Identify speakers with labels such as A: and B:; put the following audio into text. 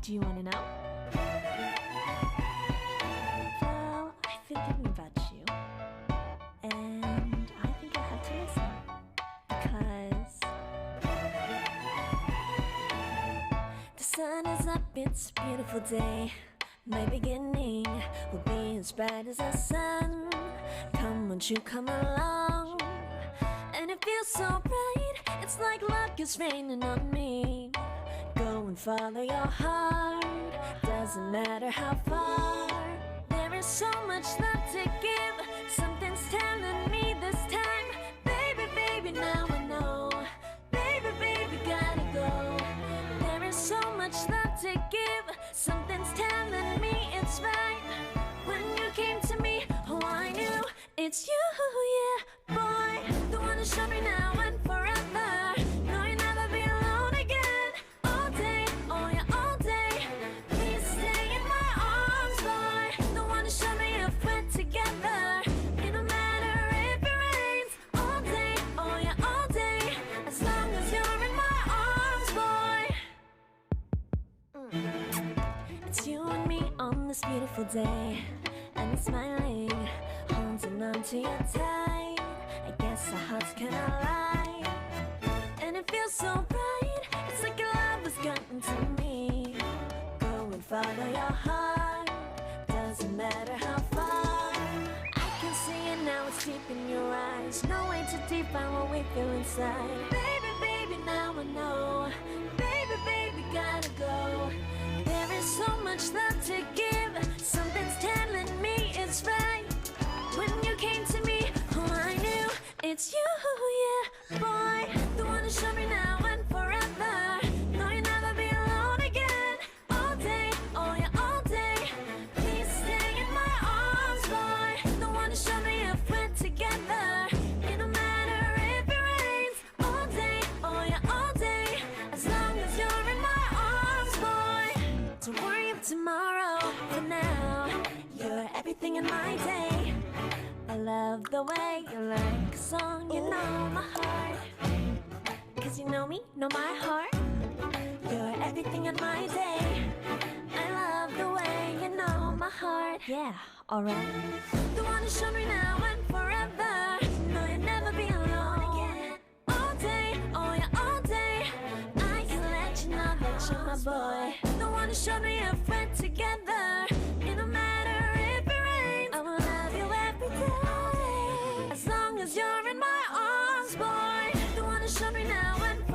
A: Do you want to know? Well, I've been thinking about you, and I think I have to listen, because the sun is up, it's a beautiful day. My beginning will be as bright as the sun. Come, won't you come along? And it feels so bright, it's like luck is raining on me. Go and follow your heart, doesn't matter how far. There is so much love to give, something's telling me this time. Baby, baby, now I know. Baby, baby, gotta go. There is so much love to give, something's telling me it's right. When you came to me, oh, I knew it's you, yeah, boy. The one to show me now and forever. No, you'll never be alone again. All day, oh yeah, all day. Please stay in my arms, boy. The one to show me if we're together. It don't matter if it rains. All day, oh yeah, all day. As long as you're in my arms, boy. It's you and me on this beautiful day, and it's smiling, holding on to you tight. I guess our hearts can align, and it feels so bright. It's like your love has gotten to me. Go and follow your heart, doesn't matter how far. I can see it now, it's deep in your eyes. No way to define what we feel inside. Baby, baby, now I know. Baby, baby, gotta go. There is so much love to give, something's telling me it's right. When you came to me, oh, I knew it's you, yeah, boy. The one to show me now and forever. No, you'll never be alone again. All day, oh yeah, all day. Please stay in my arms, boy. The one to show me if we're together. It don't matter if it rains. All day, oh yeah, all day. As long as you're in my arms, boy. Don't worry of tomorrow, for now you're everything in my day. I love the way you like a song, you know my heart. Cause you know me, know my heart. You're everything in my day. I love the way you know my heart. Yeah, alright. The one to show me now and forever. No, you'll never be alone again. All day, oh yeah, all day. I can let you know that you're my boy. The one to show me if we're together. It don't matter if it rains. I will love you every day. As long as you're in my arms, boy. The one to show me now and